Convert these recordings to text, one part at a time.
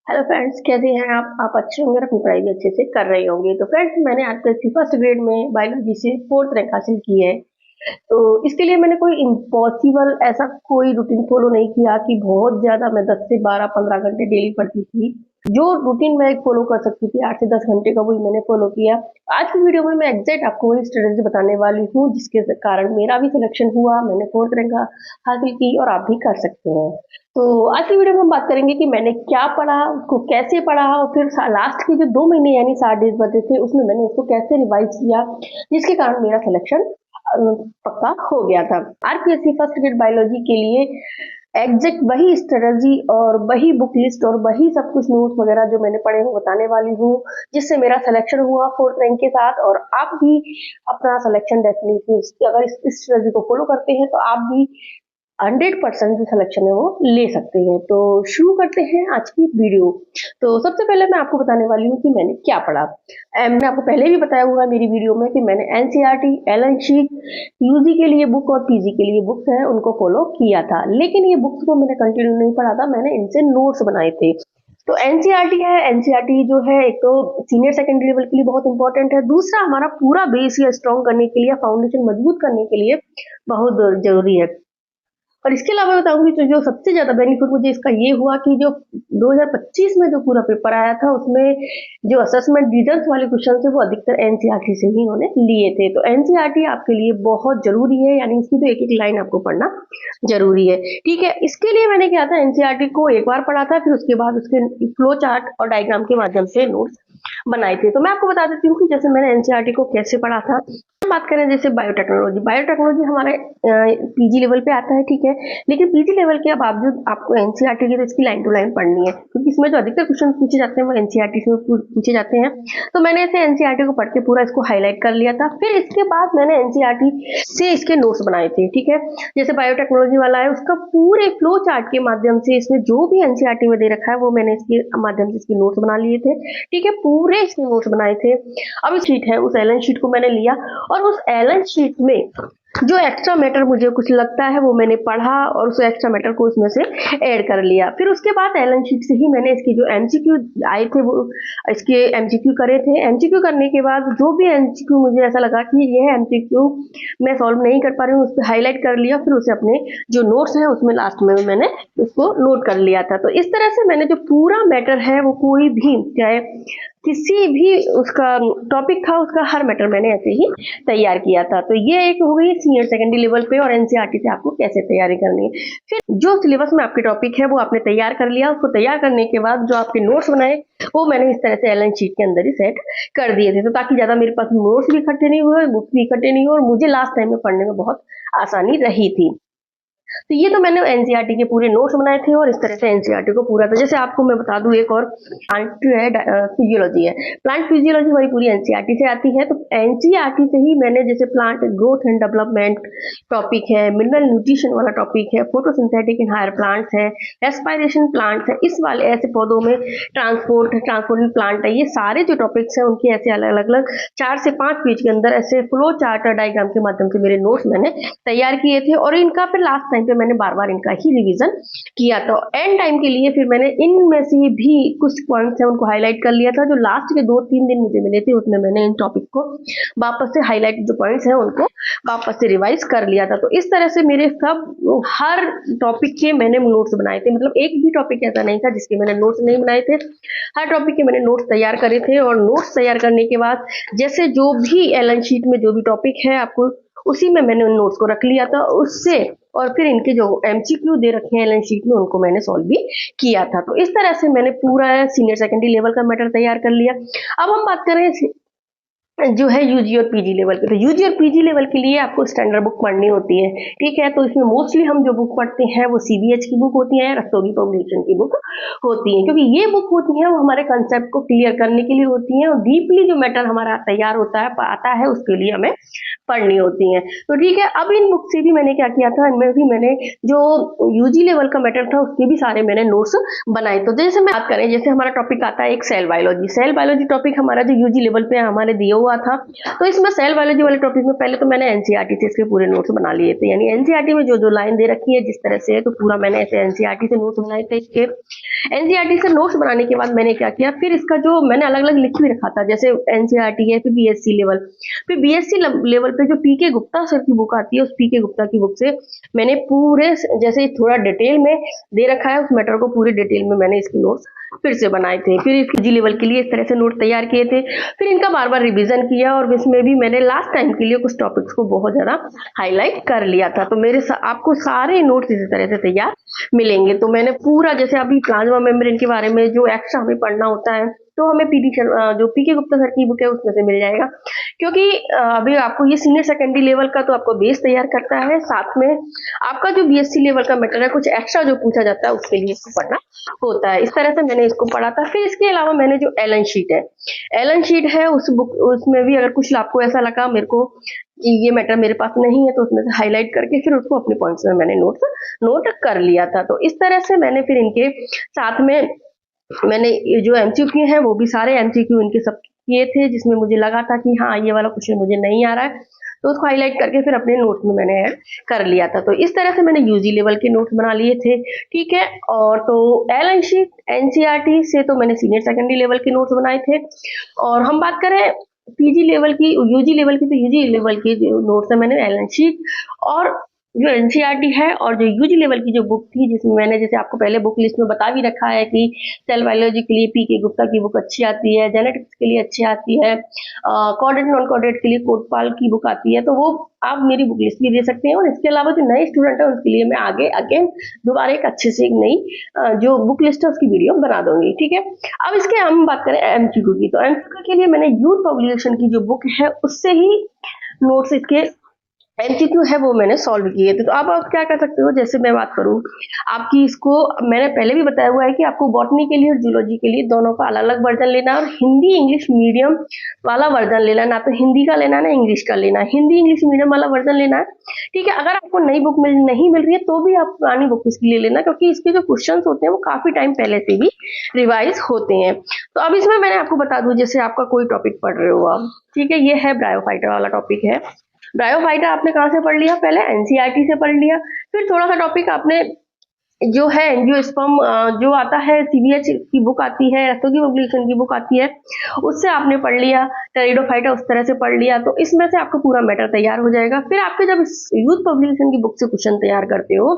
Hello friends, कैसे हैं आप अच्छे होंगे और अपनी पढ़ाई भी अच्छे से कर रहे होंगे। तो फ्रेंड्स, मैंने आज तक की फर्स्ट ग्रेड में बायोलॉजी से फोर्थ रैंक हासिल की है। तो इसके लिए मैंने कोई इम्पॉसिबल ऐसा कोई रूटीन फॉलो नहीं किया कि बहुत ज़्यादा मैं 10 से 12-15 घंटे डेली पढ़ती थी। जो रूटीन मैं फॉलो कर सकती थी 8 से 10 घंटे का, वही मैंने फॉलो किया। आज की वीडियो में मैं एग्जैक्ट आपको वही स्ट्रेटेजी बताने वाली हूँ जिसके कारण मेरा भी सिलेक्शन हुआ, मैंने फोर्थ रैंक हासिल की और आप भी कर सकते हैं। तो आज की वीडियो में हम बात करेंगे कि मैंने क्या पढ़ा, उसको कैसे पढ़ा और फिर लास्ट के जो 2 महीने यानी 60 डेज बचे थे उसमें मैंने उसको कैसे रिवाइज किया, जिसके कारण मेरा सिलेक्शन पक्का हो गया था। आरपीएससी फर्स्ट ग्रेड बायोलॉजी के लिए एग्जैक्ट वही स्ट्रेटजी और वही बुक लिस्ट और वही सब कुछ नोट्स वगैरह जो मैंने पढ़े हो बताने वाली हूँ, जिससे मेरा सिलेक्शन हुआ फोर्थ रैंक के साथ। और आप भी अपना सिलेक्शन डेफिनेटली अगर इस स्ट्रेटजी को फॉलो करते हैं तो आप भी 100% जो सिलेक्शन है वो ले सकते हैं। तो शुरू करते हैं आज की वीडियो। तो सबसे पहले मैं आपको बताने वाली हूँ कि मैंने क्या पढ़ा। मैंने आपको पहले भी बताया हुआ मेरी वीडियो में कि मैंने एनसीईआरटी, एलन शीट, यूजी के लिए बुक और पीजी के लिए बुक्स हैं उनको फॉलो किया था, लेकिन ये बुक्स को मैंने कंटिन्यू नहीं पढ़ा था, मैंने इनसे नोट्स बनाए थे। तो एनसीईआरटी है, एनसीईआरटी जो है एक तो सीनियर सेकेंडरी लेवल के लिए बहुत इंपॉर्टेंट है, दूसरा हमारा पूरा बेस या स्ट्रॉन्ग करने के लिए, फाउंडेशन मजबूत करने के लिए बहुत जरूरी है। और इसके अलावा बताऊंगी तो जो सबसे ज्यादा बेनिफिट मुझे इसका ये हुआ कि जो 2025 में जो पूरा पेपर आया था उसमें जो असेसमेंट डिटेल्स वाले क्वेश्चन थे वो अधिकतर एनसीईआरटी से ही उन्होंने लिए थे। तो एनसीईआरटी आपके लिए बहुत जरूरी है, यानी इसकी तो एक एक लाइन आपको पढ़ना जरूरी है। ठीक है, इसके लिए मैंने क्या था, एनसीईआरटी को एक बार पढ़ा था, फिर उसके बाद उसके फ्लो चार्ट और डायग्राम के माध्यम से नोट्स बनाए थे। तो मैं आपको बता देती हूँ कि जैसे मैंने एनसीईआरटी को कैसे पढ़ा था। बात करें जैसे बायोटेक्नोलॉजी, बायोटेक्नोलॉजी हमारे पीजी लेवल पे आता है, ठीक है, लेकिन पीजी लेवल के बावजूद आपको एनसीईआरटी की तो इसकी लाइन टू लाइन पढ़नी है, क्योंकि इसमें जो अधिकतर क्वेश्चन पूछे जाते हैं वो एनसीईआरटी से पूछे जाते हैं। तो मैंने ऐसे एनसीईआरटी को पढ़ के पूरा इसको हाईलाइट कर लिया था। फिर इसके बाद मैंने एनसीईआरटी से इसके नोट्स बनाए थे। ठीक है, जैसे बायोटेक्नोलॉजी वाला है उसका पूरे फ्लो चार्ट के माध्यम से इसमें जो भी एनसीईआरटी में दे रखा है वो मैंने इसके माध्यम से इसके नोट्स बना लिए थे। ठीक है, पूरे इसके नोट्स बनाए थे। अब शीट है, उस एलन शीट को मैंने लिया और उस एलन शीट में जो एक्स्ट्रा मैटर मुझे कुछ लगता है वो मैंने पढ़ा और उस एक्स्ट्रा मैटर को उसमें से ऐड कर लिया। फिर उसके बाद एलन शीट से ही मैंने इसके जो एमसीक्यू आए थे वो इसके एमसीक्यू करे थे। एमसीक्यू करने के बाद जो भी एमसीक्यू मुझे ऐसा लगा कि यह एमसीक्यू मैं सॉल्व नहीं कर पा रही हूँ, उस पर हाईलाइट कर लिया, फिर उसे अपने जो नोट्स हैं उसमें लास्ट में मैंने उसको नोट कर लिया था। तो इस तरह से मैंने जो पूरा मैटर है वो कोई भी चाहे किसी भी उसका टॉपिक था उसका हर मैटर मैंने ऐसे ही तैयार किया था। तो ये एक हो गई सीनियर सेकेंडरी लेवल पे और एनसीईआरटी से आपको कैसे तैयारी करनी है। फिर जो सिलेबस में आपके टॉपिक है वो आपने तैयार कर लिया, उसको तैयार करने के बाद जो आपके नोट्स बनाए वो मैंने इस तरह से एलन शीट के अंदर ही सेट कर दिए थे, तो ताकि ज्यादा मेरे पास नोट्स भी इकट्ठे नहीं हुए, बुक्स भी इकट्ठे नहीं हुए और मुझे लास्ट टाइम में पढ़ने में बहुत आसानी रही थी। तो ये तो मैंने एनसीईआरटी के पूरे नोट्स बनाए थे और इस तरह से एनसीईआरटी को पूरा था। जैसे आपको मैं बता दूं एक और प्लांट है, फिजियोलॉजी है, प्लांट फिजियोलॉजी हमारी पूरी एनसीईआरटी से आती है। तो एनसीईआरटी से ही मैंने जैसे plant growth and development topic है, मिनरल न्यूट्रिशन वाला टॉपिक है, फोटोसिंथेटिक इन हायर प्लांट्स है, रेस्पिरेशन प्लांट्स है, इस वाले ऐसे पौधों में ट्रांसपोर्टिंग प्लांट है, ये सारे जो टॉपिक्स हैं उनके ऐसे अलग अलग 4 से 5 पेज के अंदर ऐसे फ्लो चार्ट और डायग्राम के माध्यम से मेरे नोट्स मैंने तैयार किए थे और इनका फिर लास्ट टाइम पे मैंने बार बार इनका ही रिवीजन किया। तो एंड टाइम के लिए फिर मैंने इनमें से भी कुछ पॉइंट्स हैं उनको हाईलाइट कर लिया था। जो लास्ट के 2-3 दिन मुझे मिले थे उसमें मैंने इन टॉपिक को वापस से हाईलाइट जो पॉइंट्स हैं उनको वापस से रिवाइज कर लिया था। तो इस तरह से मेरे सब हर टॉपिक के मैंने नोट्स बनाए थे, मतलब एक भी टॉपिक ऐसा नहीं था जिसके मैंने नोट्स नहीं बनाए थे, हर टॉपिक के मैंने नोट्स तैयार करे थे। और नोट्स तैयार करने के बाद जैसे जो भी एलन शीट में जो भी टॉपिक है आपको उसी में मैंने उन नोट्स को रख लिया था उससे, और फिर इनके जो एमसीक्यू दे रखे हैं एलन शीट में उनको मैंने सॉल्व भी किया था। तो इस तरह से मैंने पूरा सीनियर सेकेंडरी लेवल का मैटर तैयार कर लिया। अब हम बात करें जो है यूजी और पीजी लेवल के। तो यूजी और पीजी लेवल के लिए आपको स्टैंडर्ड बुक पढ़नी होती है, ठीक है। तो इसमें मोस्टली हम जो बुक पढ़ते हैं वो सीबीएच की बुक होती है, रस्तोगी पब्लिकेशन की बुक होती है, क्योंकि ये बुक होती है वो हमारे कंसेप्ट को क्लियर करने के लिए होती है और डीपली जो मैटर हमारा तैयार होता है आता है उसके लिए हमें पढ़नी होती है। तो ठीक है, अब इन बुक से भी मैंने क्या किया था, इनमें भी मैंने जो यूजी लेवल का मैटर था उसके भी सारे मैंने नोट्स बनाए। तो जैसे मैं बात करें, जैसे हमारा टॉपिक आता है एक cell biology, cell biology topic हमारा जो यूजी लेवल पे हमारे दिया हुआ हुआ था। तो इसमें सेल बायोलॉजी वाले टॉपिक में पहले तो मैंने एनसीईआरटी से इसके पूरे नोट्स बना लिए थे, यानी एनसीईआरटी में जो जो लाइन दे रखी है जिस तरह से है, तो पूरा मैंने ऐसे एनसीईआरटी से नोट्स बनाए थे इसके। एनसीईआरटी से नोट्स बनाने के बाद मैंने क्या किया, फिर इसका जो मैंने अलग अलग लिख भी रखा था, जैसे एनसीईआरटी है, फिर बीएससी लेवल, फिर बीएससी लेवल पे जो पीके गुप्ता सर की बुक आती है, उस पीके गुप्ता की बुक से मैंने पूरे जैसे थोड़ा डिटेल में दे रखा है उस मैटर को, पूरे डिटेल में मैंने इसके नोट्स फिर से बनाए थे। फिर इसके जी लेवल के लिए इस तरह से नोट तैयार किए थे, फिर इनका बार बार रिवीजन किया, और इसमें भी मैंने लास्ट टाइम के लिए कुछ टॉपिक्स को बहुत ज्यादा हाईलाइट कर लिया था। तो मेरे आपको सारे नोट्स इसी तरह से तैयार मिलेंगे। तो मैंने पूरा, जैसे अभी प्लाज्मा मेम्ब्रेन के बारे में जो एक्स्ट्रा हमें पढ़ना होता है, तो हमें जो पीके गुप्ता सर की बुक है उसमें से मिल जाएगा, क्योंकि अभी आपको ये सीनियर सेकेंडरी लेवल का तो आपको बेस तैयार करता है, साथ में आपका जो बीएससी लेवल का मैटर है, कुछ एक्स्ट्रा जो पूछा जाता है उसके लिए इसको पढ़ना होता है। इस तरह से मैंने इसको पढ़ा था। फिर इसके अलावा मैंने जो एलन शीट है उस बुक, उसमें भी अगर कुछ आपको ऐसा लगा मेरे को कि ये मैटर मेरे पास नहीं है, तो उसमें से हाईलाइट करके फिर उसको अपने पॉइंट्स में मैंने नोट कर लिया था। तो इस तरह से मैंने फिर इनके साथ में मैंने जो एमसीक्यू हैं वो भी सारे एमसीक्यू इनके सब किए थे, जिसमें मुझे लगा था कि हाँ ये वाला क्वेश्चन मुझे नहीं आ रहा है, तो उसको हाईलाइट करके फिर अपने नोट में मैंने ऐड कर लिया था। तो इस तरह से मैंने यूजी लेवल के नोट्स बना लिए थे, ठीक है। और तो एलन शीट एनसीईआरटी से तो मैंने सीनियर सेकेंडरी लेवल के नोट्स बनाए थे। और हम बात करें पीजी लेवल की, यूजी लेवल की, तो यूजी लेवल की जो नोट्स है मैंने एलन शीट और जो एनसीईआरटी है और जो यूजी लेवल की जो बुक थी, जिसमें मैंने जैसे आपको पहले बुक लिस्ट में बता भी रखा है कि सेल बायोलॉजी के लिए पीके गुप्ता की बुक अच्छी आती है, जेनेटिक्स के लिए अच्छी आती है, कॉर्डेट नॉन कॉर्डेट के लिए कोटपाल की बुक आती है, तो वो आप मेरी बुक लिस्ट भी दे सकते हैं। और इसके अलावा जो नए स्टूडेंट है उसके लिए मैं आगे अगेन दोबारा एक अच्छे से एक नई जो बुक लिस्ट है उसकी वीडियो बना दूंगी, ठीक है। अब इसके हम बात करें एमसीक्यू की, तो एमसीक्यू के लिए मैंने यूथ पब्लिकेशन की जो बुक है उससे ही नोट्स इसके एमसीक्यू है वो मैंने सॉल्व किए थे। तो अब आप क्या कर सकते हो, जैसे मैं बात करूं आपकी, इसको मैंने पहले भी बताया हुआ है कि आपको बॉटनी के लिए और जूलॉजी के लिए दोनों का अलग अलग वर्जन लेना है, और हिंदी इंग्लिश मीडियम वाला वर्जन लेना है, ना तो हिंदी का लेना है ना इंग्लिश का लेना है, हिंदी इंग्लिश मीडियम वाला वर्जन लेना है, ठीक है। अगर आपको नई बुक नहीं मिल रही है तो भी आप पुरानी बुक इसके लिए लेना, क्योंकि इसके जो क्वेश्चन होते हैं वो काफी टाइम पहले से ही रिवाइज होते हैं। तो अब इसमें मैंने आपको बता दूं, जैसे आपका कोई टॉपिक पढ़ रहे हो आप, ठीक है, ये है ब्रायोफाइटा वाला टॉपिक है। ब्रायोफाइटा आपने कहाँ से पढ़ लिया, पहले एनसीईआरटी से पढ़ लिया, फिर थोड़ा सा टॉपिक आपने जो है एंजियोस्पर्म जो आता है सीबीएच की बुक आती है, रस्तोगी पब्लिकेशन की बुक आती है, उससे आपने पढ़ लिया, टेरिडोफाइटा उस तरह से पढ़ लिया, तो इसमें से आपका पूरा मैटर तैयार हो जाएगा। फिर आपके जब यूथ पब्लिकेशन की बुक से क्वेश्चन तैयार करते हो,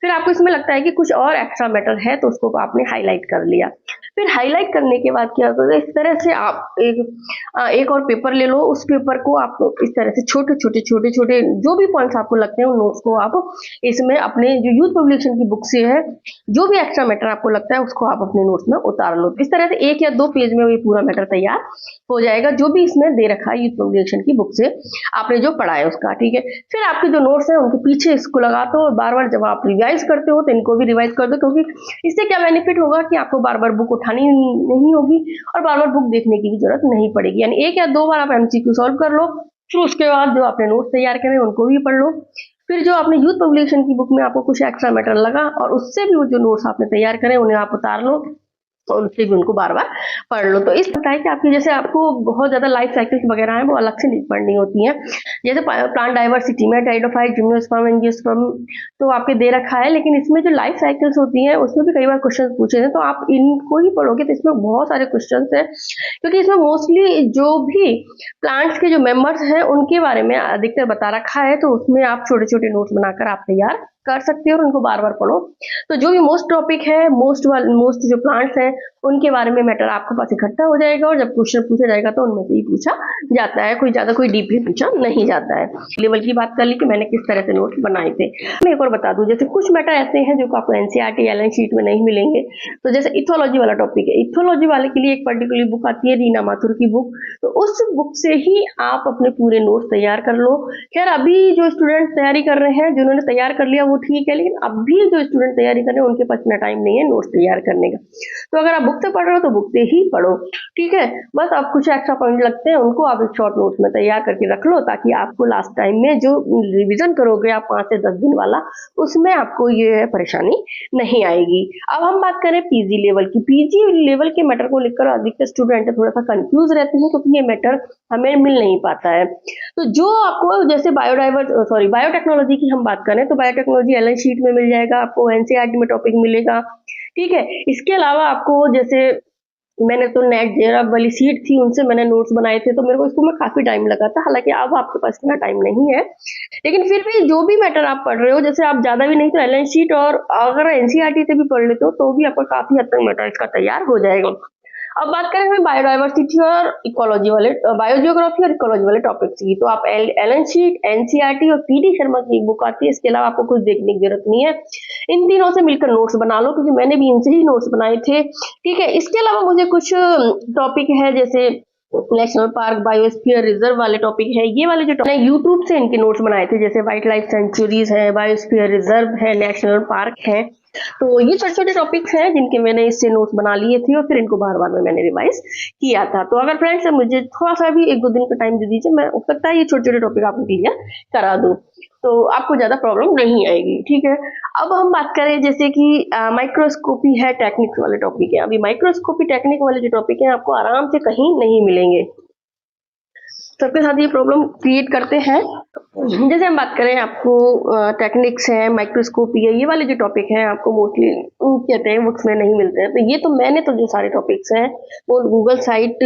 फिर आपको इसमें लगता है कि कुछ और एक्स्ट्रा मैटर है, तो उसको आपने हाईलाइट कर लिया। फिर हाईलाइट करने के बाद क्या करोगे, इस तरह से आप एक और पेपर ले लो, उस पेपर को आप इस तरह से छोटे छोटे जो भी पॉइंट्स आपको लगते हैं उन नोट्स को आप इसमें अपने जो यूथ पब्लिकेशन की बुक से है, जो भी एक्स्ट्रा मैटर आपको लगता है उसको आप अपने नोट्स में उतार लो। इस तरह से 1 या 2 पेज में ये पूरा मैटर तैयार हो जाएगा, जो भी इसमें दे रखा है यूथ पब्लिकेशन की बुक से आपने जो पढ़ा है उसका, ठीक है। फिर आपके जो नोट्स हैं उनके पीछे इसको लगा दो, और बार बार जब आप रिवाइज करते हो तो इनको भी रिवाइज कर दो, क्योंकि इससे क्या बेनिफिट होगा कि आपको बार बार बुक उठानी नहीं होगी और बार बार बुक देखने की भी जरूरत नहीं पड़ेगी। यानी 1 या 2 बार आप एमसीक्यू सॉल्व कर लो, फिर उसके बाद जो आपने नोट्स तैयार करे उनको भी पढ़ लो। फिर जो आपने यूथ पब्लिकेशन की बुक में आपको कुछ एक्स्ट्रा मैटर लगा, और उससे भी वो जो नोट्स आपने तैयार करे उन्हें आप उतार लो, और उससे भी उनको बार बार पढ़ लो। तो इस बताए कि आपकी जैसे आपको बहुत ज्यादा लाइफ साइकिल्स वगैरह हैं वो अलग से नहीं पढ़नी होती हैं, जैसे प्लांट डाइवर्सिटी में टेरिडोफाइट, जिम्नोस्पर्म, एंजियोस्पर्म तो आपके दे रखा है, लेकिन इसमें जो लाइफ साइकिल्स होती हैं उसमें भी कई बार क्वेश्चन पूछे हैं, तो आप इनको ही पढ़ोगे तो इसमें बहुत सारे क्वेश्चन हैं, क्योंकि इसमें मोस्टली जो भी प्लांट्स के जो मेंबर्स हैं उनके बारे में अधिकतर बता रखा है, तो उसमें आप छोटे छोटे नोट्स बनाकर आप तैयार कर सकते हो और उनको बार बार पढ़ो। तो जो भी मोस्ट टॉपिक है, मोस्ट जो प्लांट्स हैं उनके बारे में मैटर आपके पास इकट्ठा हो जाएगा, और जब क्वेश्चन पूछा जाएगा तो उनमें से ही पूछा जाता है, कोई डीपली पूछा नहीं जाता है। लेवल की बात कर ली कि मैंने किस तरह से नोट्स बनाए थे। मैं एक और बता दूं, जैसे कुछ मैटर ऐसे हैं जो आपको एनसीईआरटी एलन शीट में नहीं मिलेंगे, तो जैसे इथोलॉजी वाला टॉपिक है, इथोलॉजी वाले के लिए एक पर्टिकुलर बुक आती है रीना माथुर की बुक, तो उस बुक से ही आप अपने पूरे नोट्स तैयार कर लो। खैर अभी जो स्टूडेंट तैयारी कर रहे हैं, जिन्होंने तैयार कर लिया वो ठीक है, लेकिन अभी जो स्टूडेंट तैयारी कर रहे हैं उनके पास इतना टाइम नहीं है नोट्स तैयार करने का, तो अगर आप बुक से पढ़ रहे हो तो बुक से ही पढ़ो। ठीक है। बस अब कुछ एक्स्ट्रा पॉइंट लगते हैं, उनको आप एक शॉर्ट नोट्स में तैयार करके रख लो, ताकि आपको लास्ट टाइम में जो रिवीजन करोगे आप 5 से 10 दिन वाला, उसमें आपको ये परेशानी नहीं आएगी। अब हम बात करें पीजी लेवल की। पीजी लेवल के मैटर को लेकर अधिकतर स्टूडेंट थोड़ा सा कंफ्यूज रहते हैं, क्योंकि ये मैटर हमें मिल नहीं पाता है। तो जो आपको जैसे बायोटेक्नोलॉजी की हम बात करें, तो बायोटेक्नोलॉजी एलन शीट में मिल जाएगा, आपको एनसीईआरटी में टॉपिक मिलेगा। ठीक है। इसके अलावा आपको जैसे मैंने तो नेट जेआरएफ वाली सीट थी, उनसे मैंने नोट्स बनाए थे, तो मेरे को इसको में काफी टाइम लगा था। हालांकि अब आपके पास इतना टाइम नहीं है, लेकिन फिर भी जो भी मैटर आप पढ़ रहे हो, जैसे आप ज्यादा भी नहीं तो एलन शीट और अगर एनसीईआरटी से भी पढ़ लेते हो, तो भी आपका काफी हद तक मैटर इसका तैयार हो जाएगा। अब बात करें हमें बायोडाइवर्सिटी और इकोलॉजी वाले, बायोजियोग्राफी और इकोलॉजी वाले टॉपिक्स की, तो आप एलन शीट, एनसीईआरटी और पीडी शर्मा की एक बुक आती है, इसके अलावा आपको कुछ देखने की जरूरत नहीं है। इन तीनों से मिलकर नोट्स बना लो, क्योंकि मैंने भी इनसे ही नोट्स बनाए थे। ठीक है। इसके अलावा मुझे कुछ टॉपिक है, जैसे नेशनल पार्क, बायोस्फीयर रिजर्व वाले टॉपिक है। ये वाले जो मैंने यूट्यूब से इनके नोट्स बनाए थे, जैसे वाइल्ड लाइफ सेंचुरीज है, बायोस्फीयर रिजर्व है, नेशनल पार्क है। तो ये छोटे छोटे टॉपिक्स हैं जिनके मैंने इससे नोट्स बना लिए थे, और फिर इनको बार बार में मैंने रिवाइज किया था। तो अगर फ्रेंड्स मुझे थोड़ा सा भी 1-2 दिन का टाइम दे दीजिए, मैं हो सकता है ये छोटे छोटे टॉपिक आपको क्लियर करा दूं, तो आपको ज्यादा प्रॉब्लम नहीं आएगी। ठीक है। अब हम बात करें जैसे कि माइक्रोस्कोपी है, टेक्निक्स वाले टॉपिक है। अभी माइक्रोस्कोपी टेक्निक वाले जो टॉपिक है, आपको आराम से कहीं नहीं मिलेंगे, सबके साथ ये प्रॉब्लम क्रिएट करते हैं। जैसे हम बात करें, आपको टेक्निक्स है, माइक्रोस्कोपी है, ये वाले जो टॉपिक हैं आपको मोस्टली कहते हैं बुक्स में नहीं मिलते हैं। तो ये तो मैंने तो जो सारे टॉपिक्स हैं वो गूगल साइट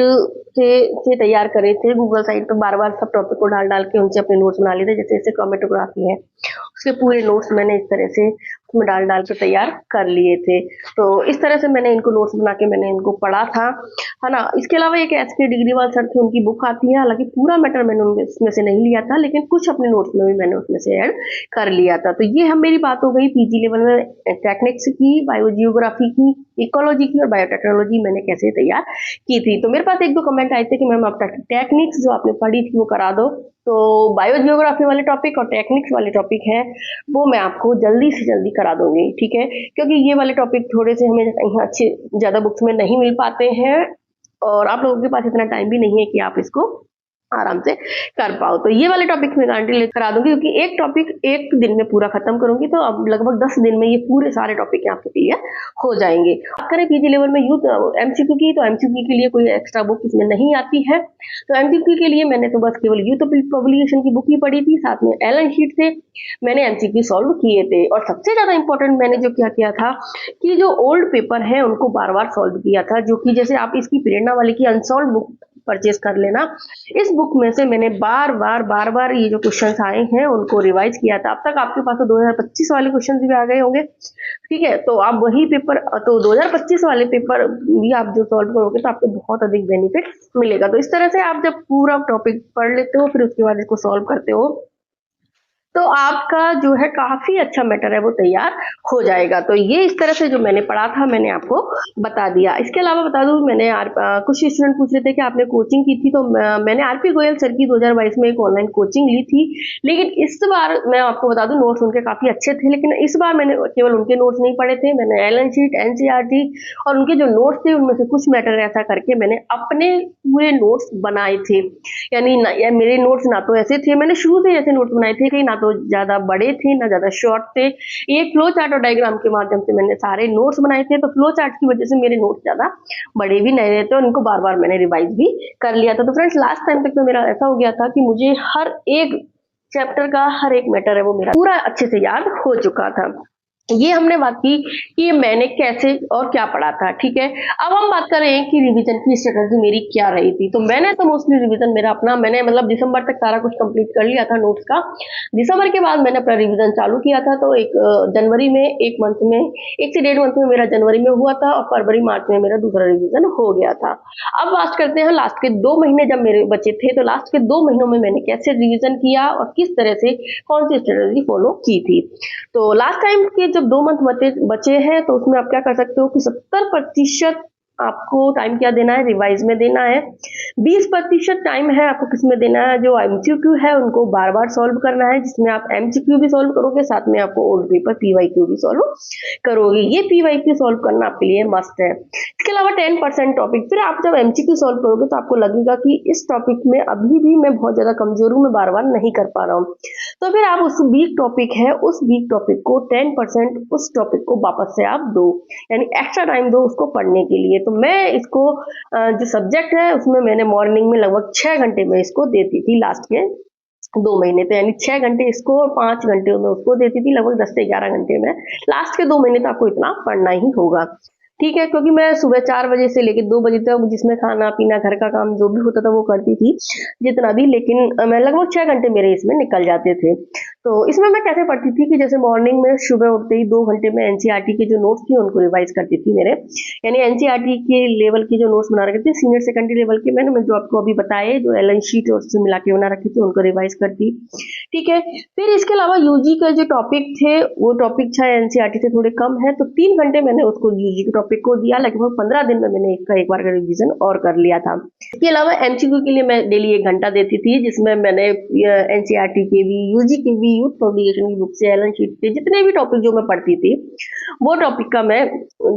से तैयार करे थे। गूगल साइट पे बार बार सब टॉपिक को डाल डाल के उनसे अपने नोट्स बना लिए थे। जैसे क्रोमेटोग्राफी है, उसके पूरे नोट्स मैंने इस तरह से उसमें डाल डाल के तैयार कर लिए थे। तो इस तरह से मैंने इनको नोट्स बना के मैंने इनको पढ़ा था, है ना। इसके अलावा एक एसके डिग्रीवाल सर थे, उनकी बुक आती है। हालांकि पूरा मैटर मैंने उसमें से नहीं लिया था, लेकिन कुछ अपने नोट्स में भी मैंने उसमें से ऐड कर लिया था। तो ये हम मेरी बात हो गई पीजी लेवल में टेक्निक्स की, बायोजियोग्राफी की, इकोलॉजी की और बायोटेक्नोलॉजी मैंने कैसे तैयार की थी। तो मेरे पास 1-2 कमेंट आए थे कि मैम आप टेक्निक्स जो आपने पढ़ी थी वो करा दो। तो बायोजियोग्राफी वाले टॉपिक और टेक्निक्स वाले टॉपिक है वो मैं आपको जल्दी से जल्दी करा दूंगी। ठीक है। क्योंकि ये वाले टॉपिक थोड़े से हमें अच्छे ज्यादा बुक्स में नहीं मिल पाते हैं, और आप लोगों के पास इतना टाइम भी नहीं है कि आप इसको आराम से कर पाओ। तो ये वाले टॉपिक में गारंटी लेकर करा दूंगी, क्योंकि एक टॉपिक एक दिन में पूरा खत्म करूंगी, तो अब लगभग 10 दिन में ये पूरे सारे टॉपिक आपके क्लियर हो जाएंगे। बात करें पीजी लेवल में यूथ एमसीक्यू की, तो एमसीक्यू के लिए कोई एक्स्ट्रा बुक इसमें नहीं आती है। तो एमसीक्यू के लिए मैंने तो बस केवल यूथ पब्लिकेशन की बुक ही पढ़ी थी, साथ में एलन शीट से मैंने एमसीक्यू सॉल्व किए थे। और सबसे ज्यादा इंपॉर्टेंट मैंने जो क्या किया था कि जो ओल्ड पेपर है उनको बार बार सॉल्व किया था, जो कि जैसे आप इसकी प्रेरणा वाले की अनसॉल्व बुक परचेज कर लेना। इस बुक में से मैंने बार बार ये जो क्वेश्चंस आए हैं उनको रिवाइज किया था। अब तक आपके पास तो 2025 वाले क्वेश्चंस भी आ गए होंगे। ठीक है। तो आप वही पेपर, तो 2025 वाले पेपर भी आप जो सॉल्व करोगे तो आपको बहुत अधिक बेनिफिट मिलेगा। तो इस तरह से आप जब पूरा टॉपिक पढ़ लेते हो, फिर उसके बाद इसको सॉल्व करते हो, तो आपका जो है काफी अच्छा मैटर है वो तैयार हो जाएगा। तो ये इस तरह से जो मैंने पढ़ा था मैंने आपको बता दिया। इसके अलावा बता दूं, मैंने कुछ स्टूडेंट पूछ रहे थे कि आपने कोचिंग की थी, तो मैंने आरपी गोयल सर की 2022 में एक ऑनलाइन कोचिंग ली थी। लेकिन इस बार मैं आपको बता दूं, नोट्स उनके काफी अच्छे थे, लेकिन इस बार मैंने केवल उनके नोट्स नहीं पढ़े थे, मैंने एलन शीट, एनसीईआरटी और उनके जो नोट्स थे उनमें से कुछ मैटर ऐसा करके मैंने अपने पूरे नोट्स बनाए थे। यानी मेरे नोट्स ना तो ऐसे थे, मैंने शुरू से ऐसे नोट्स बनाए थे कि ना तो ज्यादा बड़े थे ना ज्यादा शॉर्ट थे। एक फ्लो चार्ट और डायग्राम के माध्यम से मैंने सारे नोट्स बनाए थे। तो फ्लो चार्ट की वजह से मेरे नोट्स ज्यादा बड़े भी नहीं रहते और उनको बार बार मैंने रिवाइज भी कर लिया था। तो फ्रेंड्स लास्ट टाइम तक तो मेरा ऐसा हो गया था कि मुझे हर एक चैप्टर का हर एक मैटर है वो मेरा पूरा अच्छे से याद हो चुका था। ये हमने बात की कि मैंने कैसे और क्या पढ़ा था। ठीक है। अब हम बात करें कि रिवीजन की स्ट्रेटजी मेरी क्या रही थी। तो मैंने तो मोस्टली रिवीजन मेरा अपना, मैंने मतलब दिसंबर तक सारा कुछ कंप्लीट कर लिया था नोट्स का। दिसंबर के बाद मैंने अपना रिवीजन चालू किया था। तो एक जनवरी में, एक मंथ में, 1 से 1.5 मंथ में मेरा जनवरी में हुआ था, और फरवरी मार्च में मेरा दूसरा रिवीजन हो गया था। अब बात करते हैं लास्ट के 2 महीने जब मेरे बचे थे, तो लास्ट के 2 महीनों में मैंने कैसे रिवीजन किया और किस तरह से कौन सी स्ट्रेटजी फॉलो की थी। तो लास्ट टाइम के जब 2 मंथ बचे हैं, तो उसमें आप क्या कर सकते हो कि 70% आपको टाइम क्या देना है, रिवाइज में देना है। 20% टाइम है आपको किस में देना है, जो एमसीक्यू है उनको बार बार सॉल्व करना है, जिसमें आप एमसीक्यू भी सॉल्व करोगे, साथ में आपको ओल्ड पेपर पीवाईक्यू भी सॉल्व करोगे। ये पीवाईक्यू सॉल्व करना आपके लिए मस्ट है। इसके अलावा 10% टॉपिक, फिर आप जब एमसीक्यू सॉल्व करोगे तो आपको लगेगा कि इस टॉपिक में अभी भी मैं बहुत ज्यादा कमजोर हूँ, मैं बार बार नहीं कर पा रहा हूँ, तो फिर आप उस वीक टॉपिक है, उस वीक टॉपिक को 10% उस टॉपिक को वापस से आप दो, यानी एक्स्ट्रा टाइम दो उसको पढ़ने के लिए। तो मैं इसको जो सब्जेक्ट है उसमें मैंने मॉर्निंग में लगभग 6 घंटे में इसको देती थी लास्ट के 2 महीने, तो यानी 6 घंटे इसको और 5 घंटे में उसको देती थी, लगभग 10 से 11 घंटे में लास्ट के 2 महीने तो आपको इतना पढ़ना ही होगा। ठीक है, क्योंकि मैं सुबह 4 बजे से लेकर 2 बजे तक जिसमें खाना पीना घर का काम जो भी होता था वो करती थी जितना भी, लेकिन मैं लगभग 6 घंटे मेरे इसमें निकल जाते थे। तो इसमें मैं कैसे पढ़ती थी कि जैसे मॉर्निंग में सुबह उठते ही 2 घंटे में एनसीईआरटी के जो नोट्स थे उनको रिवाइज करती थी मेरे, यानी एनसीईआरटी के लेवल के जो नोट्स बना रखे थे सीनियर सेकेंडरी लेवल के, मैंने जो आपको अभी बताए जो एलन शीट और उससे मिला के बना रखे थे उनको रिवाइज करती। ठीक है, फिर इसके अलावा यूजी के जो टॉपिक थे वो टॉपिक था एनसीईआरटी से थोड़े कम है, तो 3 घंटे मैंने उसको यूजी के टॉपिक को दिया, लगभग 15 दिन में मैंने एक बार का रिवीजन और कर लिया था। इसके अलावा एमसीक्यू के लिए मैं डेली 1 घंटा देती थी, जिसमें मैंने एनसीईआरटी के भी, यूजी के भी, यूथ पब्लिकेशन की बुक से, एलन शीट से जितने भी टॉपिक जो मैं पढ़ती थी वो टॉपिक का मैं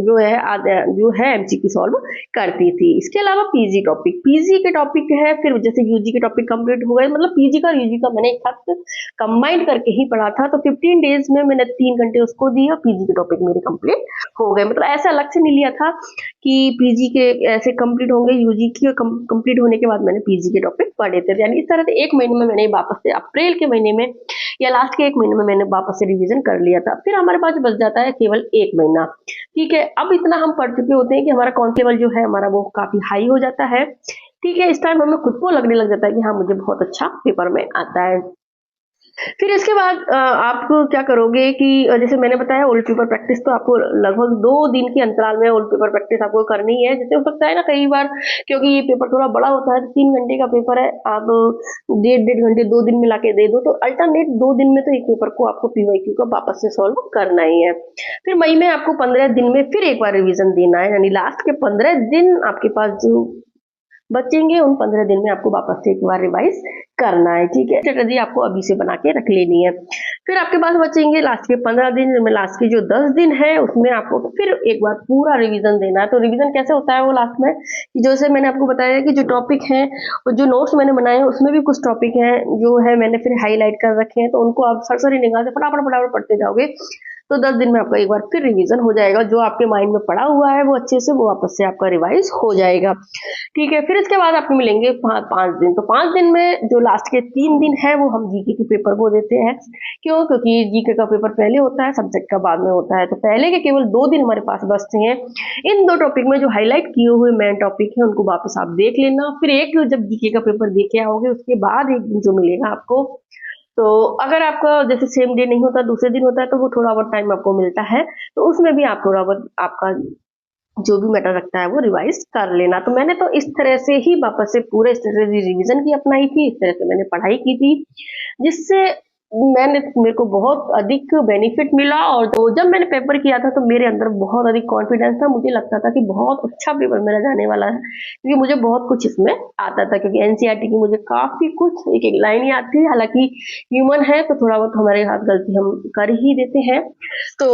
जो है एमसीक्यू सॉल्व करती थी। इसके अलावा पीजी टॉपिक, पीजी के टॉपिक है, फिर जैसे यूजी के टॉपिक कंप्लीट हो गए, मतलब पीजी का और यूजी का मैंने एक साथ कंबाइंड करके ही पढ़ा था, तो 15 डेज में मैंने 3 घंटे उसको दिए और पीजी के टॉपिक मेरे कंप्लीट हो गए। मतलब ऐसा अलग से नहीं लिया था कि पीजी के ऐसे कंप्लीट होंगे, यूजी की कंप्लीट होने के बाद मैंने पीजी के टॉपिक पढ़े थे, यानी इस तरह से 1 महीने में मैंने वापस से अप्रैल के महीने में या लास्ट के 1 महीने में मैंने वापस से रिवीजन कर लिया था। फिर हमारे पास बच जाता है केवल 1 महीना। ठीक है, अब इतना हम पढ़ चुके होते हैं कि हमारा कॉन्फिडेंस लेवल जो है हमारा वो काफी हाई हो जाता है। ठीक है, इस टाइम हमें खुद को लगने लग जाता है कि हाँ मुझे बहुत अच्छा पेपर में आता है। फिर इसके बाद आप क्या करोगे कि जैसे मैंने बताया ओल्ड पेपर प्रैक्टिस तो आपको लगभग 2 दिन के अंतराल में ओल्ड पेपर प्रैक्टिस आपको करनी है। जैसे हो सकता है ना कई बार, क्योंकि ये पेपर थोड़ा बड़ा होता है, तो 3 घंटे का पेपर है, आप 1.5 घंटे 2 दिन मिला के दे दो, तो अल्टरनेट 2 दिन में तो एक पेपर को आपको पीवाईक्यू का वापस से सॉल्व करना ही है। फिर मई में आपको 15 दिन में फिर एक बार रिविजन देना है, यानी लास्ट के 15 दिन आपके पास जो बचेंगे उन 15 दिन में आपको वापस से एक बार रिवाइज करना है। ठीक है, स्ट्रेटजी आपको अभी से बना के रख लेनी है। फिर आपके पास बचेंगे लास्ट के 15 दिन में, लास्ट के जो 10 दिन है उसमें आपको फिर एक बार पूरा रिवीजन देना है। तो रिवीजन कैसे होता है वो लास्ट में, कि जैसे मैंने आपको बताया कि जो टॉपिक है और जो नोट्स मैंने बनाए हैं उसमें भी कुछ टॉपिक हैं जो है मैंने फिर हाईलाइट कर रखे हैं, तो उनको आप सरसरी निगाह से फटाफट फटाफट पढ़ते जाओगे तो 10 दिन में आपका एक बार फिर रिवीजन हो जाएगा। जो आपके माइंड में पड़ा हुआ है वो अच्छे से वो वापस से आपका रिवाइज हो जाएगा। ठीक है, फिर इसके बाद आपको मिलेंगे 5 दिन। तो 5 दिन में जो लास्ट के 3 दिन है वो हम जीके के पेपर को देते हैं। क्यों? क्योंकि जीके का पेपर पहले होता है, सब्जेक्ट का बाद में होता है, तो पहले के केवल 2 दिन हमारे पास बचते हैं। इन 2 टॉपिक में जो हाईलाइट किए हुए मेन टॉपिक है उनको वापस आप देख लेना। फिर एक जब जीके का पेपर देख के आओगे उसके बाद एक दिन जो मिलेगा आपको, तो अगर आपका जैसे सेम डे नहीं होता दूसरे दिन होता है तो वो थोड़ा बहुत टाइम आपको मिलता है, तो उसमें भी आप थोड़ा बहुत आपका जो भी मैटर रखता है वो रिवाइज कर लेना। तो मैंने तो इस तरह से ही वापस से पूरे स्ट्रेटेजी रिवीजन की अपनाई थी, इस तरह से मैंने पढ़ाई की थी, जिससे मेरे को बहुत अधिक बेनिफिट मिला। और तो जब मैंने पेपर किया था तो मेरे अंदर बहुत अधिक कॉन्फिडेंस था, मुझे लगता था कि बहुत अच्छा पेपर मेरा जाने वाला है, क्योंकि मुझे बहुत कुछ इसमें आता था, क्योंकि एनसीईआरटी की मुझे काफी कुछ एक एक लाइन याद थी। हालांकि ह्यूमन है तो थोड़ा बहुत हमारे हाथ गलती हम कर ही देते हैं। तो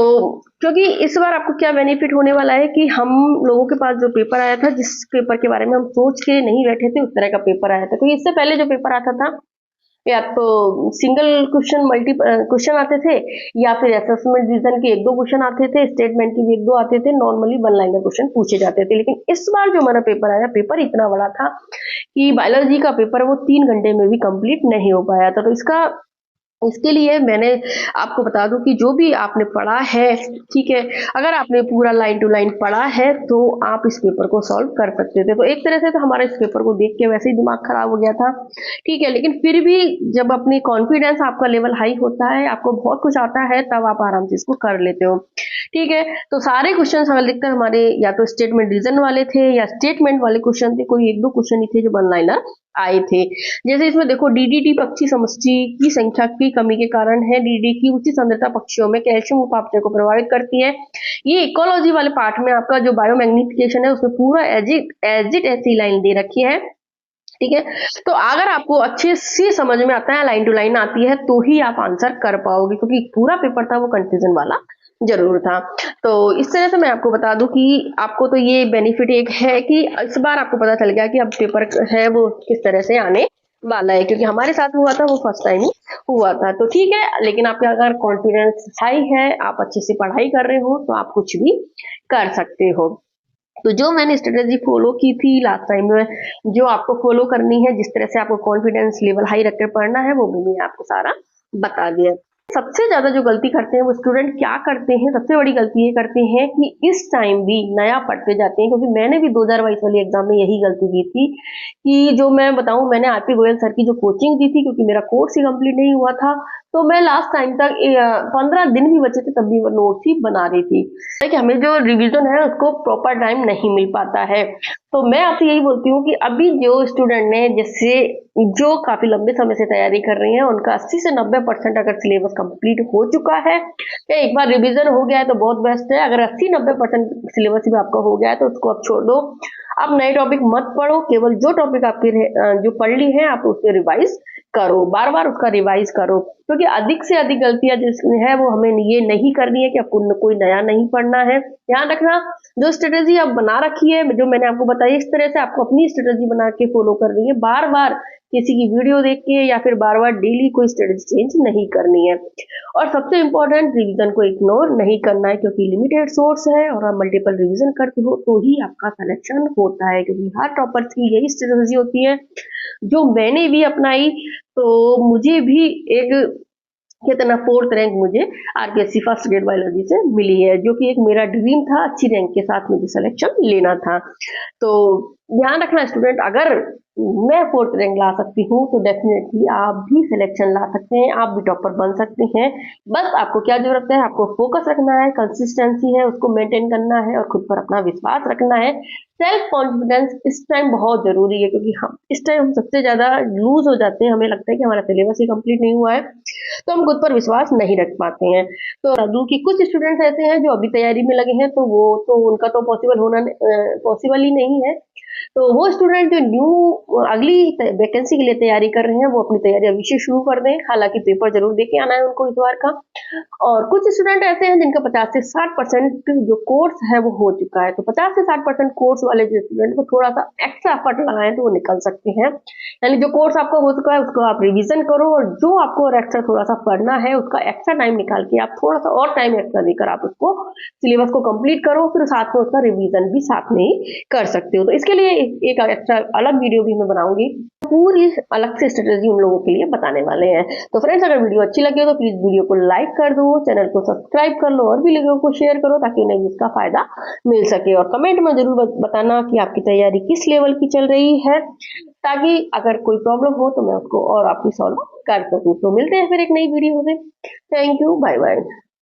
क्योंकि इस बार आपको क्या बेनिफिट होने वाला है कि हम लोगों के पास जो पेपर आया था, जिस पेपर के बारे में हम सोच के नहीं बैठे थे उस तरह का पेपर आया था। क्योंकि इससे पहले जो पेपर आता था या तो सिंगल क्वेश्चन मल्टी क्वेश्चन आते थे, या फिर असेसमेंट रीजन के 1-2 क्वेश्चन आते थे, स्टेटमेंट के भी 1-2 आते थे, नॉर्मली 1 लाइनर क्वेश्चन पूछे जाते थे। लेकिन इस बार जो हमारा पेपर आया, पेपर इतना बड़ा था कि बायोलॉजी का पेपर वो 3 घंटे में भी कंप्लीट नहीं हो पाया था। तो इसके लिए मैंने आपको बता दूं कि जो भी आपने पढ़ा है, ठीक है, अगर आपने पूरा लाइन टू लाइन पढ़ा है तो आप इस पेपर को सॉल्व कर सकते थे। तो एक तरह से तो हमारा इस पेपर को देख के वैसे ही दिमाग खराब हो गया था, ठीक है, लेकिन फिर भी जब अपनी कॉन्फिडेंस आपका लेवल हाई होता है, आपको बहुत कुछ आता है, तब आप आराम से इसको कर लेते हो। ठीक है, तो सारे क्वेश्चन अधिकतर हमारे या तो स्टेटमेंट रीजन वाले थे या स्टेटमेंट वाले क्वेश्चन थे, कोई 1-2 क्वेश्चन ही थे जो 1 लाइनर आए थे। जैसे इसमें देखो डीडीटी पक्षी समुच्चय की संख्या की कमी के कारण है। डीडी की उच्च सांद्रता पक्षियों में कैल्शियम उपापचय को प्रभावित करती है। ये इकोलॉजी वाले पार्ट में आपका जो बायोमैग्निफिकेशन है उसमें पूरा एजिट ऐसी लाइन दे रखी है। ठीक है, तो अगर आपको अच्छे से समझ में आता है, लाइन टू लाइन आती है, तो ही आप आंसर कर पाओगे, क्योंकि पूरा पेपर था वो कंफ्यूजन वाला जरूर था। तो इस तरह से मैं आपको बता दूं कि आपको तो ये बेनिफिट एक है कि इस बार आपको पता चल गया कि अब पेपर है वो किस तरह से आने वाला है, क्योंकि हमारे साथ हुआ था वो फर्स्ट टाइम ही हुआ था। तो ठीक है, लेकिन आपका अगर कॉन्फिडेंस हाई है, आप अच्छे से पढ़ाई कर रहे हो, तो आप कुछ भी कर सकते हो। तो जो मैंने स्ट्रेटेजी फॉलो की थी लास्ट टाइम में, जो आपको फॉलो करनी है, जिस तरह से आपको कॉन्फिडेंस लेवल हाई रखकर पढ़ना है, वो भी मैंने आपको सारा बता दिया। सबसे ज्यादा जो गलती करते हैं वो स्टूडेंट क्या करते हैं, सबसे बड़ी गलती ये करते हैं कि इस टाइम भी नया पढ़ते जाते हैं, क्योंकि मैंने भी 2022 वाले एग्जाम में यही गलती की थी कि जो मैं बताऊं, मैंने आरपी गोयल सर की जो कोचिंग दी थी, क्योंकि मेरा कोर्स ही कंप्लीट नहीं हुआ था, तो मैं लास्ट टाइम तक 15 दिन भी बचे थे तब भी नोट्स ही बना रही थी, कि हमें जो रिवीजन है उसको प्रॉपर टाइम नहीं मिल पाता है। तो मैं आपसे यही बोलती हूँ कि अभी जो स्टूडेंट ने जैसे जो काफी लंबे समय से तैयारी कर रही हैं, उनका 80 से 90% अगर सिलेबस कंप्लीट हो चुका है, या एक बार रिवीजन हो गया है, तो बहुत बेस्ट है। अगर 80-90% सिलेबस भी आपका हो गया है, तो उसको आप छोड़ दो, आप नए टॉपिक मत पढ़ो, केवल जो टॉपिक आपके जो पढ़ ली है आप उसको रिवाइज करो, बार बार उसका रिवाइज करो, क्योंकि अधिक से अधिक गलतियां जिसमें है वो हमें ये नहीं करनी है कि आपको कोई नया नहीं पढ़ना है। ध्यान रखना, जो स्ट्रेटेजी आप बना रखी है, जो मैंने आपको बताई, इस तरह से आपको अपनी स्ट्रेटेजी बना के फॉलो करनी है, बार बार किसी की वीडियो देख के या फिर बार बार डेली कोई स्ट्रेटेजी चेंज नहीं करनी है। और सबसे इंपॉर्टेंट, रिवीजन को इग्नोर नहीं करना है, क्योंकि लिमिटेड सोर्स है और आप मल्टीपल रिवीजन करते हो तो ही आपका सिलेक्शन होता है, क्योंकि हर टॉपर्स की यही स्ट्रेटेजी होती है जो मैंने भी अपनाई। तो मुझे भी एक कहते ना 4th रैंक मुझे आरपीएससी फर्स्ट ग्रेड बायोलॉजी से मिली है, जो कि एक मेरा ड्रीम था, अच्छी रैंक के साथ मुझे सिलेक्शन लेना था। तो ध्यान रखना स्टूडेंट, अगर मैं 4th रैंक ला सकती हूँ तो डेफिनेटली आप भी सिलेक्शन ला सकते हैं, आप भी टॉपर बन सकते हैं। बस आपको क्या जरूरत है, आपको फोकस रखना है, कंसिस्टेंसी है उसको मेंटेन करना है, और खुद पर अपना विश्वास रखना है। सेल्फ कॉन्फिडेंस इस टाइम बहुत जरूरी है, क्योंकि हम इस टाइम हम सबसे ज्यादा लूज हो जाते हैं, हमें लगता है कि हमारा सिलेबस ही कंप्लीट नहीं हुआ है, तो हम खुद पर विश्वास नहीं रख पाते हैं। तो राजू की कुछ स्टूडेंट्स ऐसे हैं जो अभी तैयारी में लगे हैं, तो वो तो उनका तो पॉसिबल ही नहीं है। तो वो स्टूडेंट जो न्यू अगली वैकेंसी के लिए तैयारी कर रहे हैं, वो अपनी तैयारी अभी से शुरू कर दें, हालांकि पेपर जरूर देके आना है उनको इस बार का। और कुछ स्टूडेंट ऐसे हैं जिनका 50 से 60% जो कोर्स है वो हो चुका है, तो 50 से 60% कोर्स वाले जो स्टूडेंट को थोड़ा सा एक्स्ट्रा एफर्ट लगाएं तो वो निकल सकते हैं। यानी जो कोर्स आपका हो चुका है उसको आप रिवीजन करो, और जो आपको एक्स्ट्रा थोड़ा सा पढ़ना है उसका एक्स्ट्रा टाइम निकाल के आप थोड़ा सा और टाइम एक्स्ट्रा देकर आप उसको सिलेबस को कंप्लीट करो, फिर साथ में उसका रिवीजन भी साथ में ही कर सकते हो। तो इसके लिए एक एक्स्ट्रा अलग वीडियो भी मैं बनाऊंगी, पूरी अलग से स्ट्रेटेजी उन लोगों के लिए बताने वाले हैं। तो फ्रेंड्स, अगर वीडियो अच्छी लगे तो प्लीज वीडियो को लाइक कर दो, चैनल को सब्सक्राइब कर लो, और भी लोगों को शेयर करो ताकि उन्हें भी इसका फायदा मिल सके। और कमेंट में जरूर बताना कि आपकी तैयारी किस लेवल की चल रही है, ताकि अगर कोई प्रॉब्लम हो तो मैं उसको और आपकी सॉल्व कर सकूं। तो मिलते हैं फिर एक नई वीडियो में। Thank you, bye bye.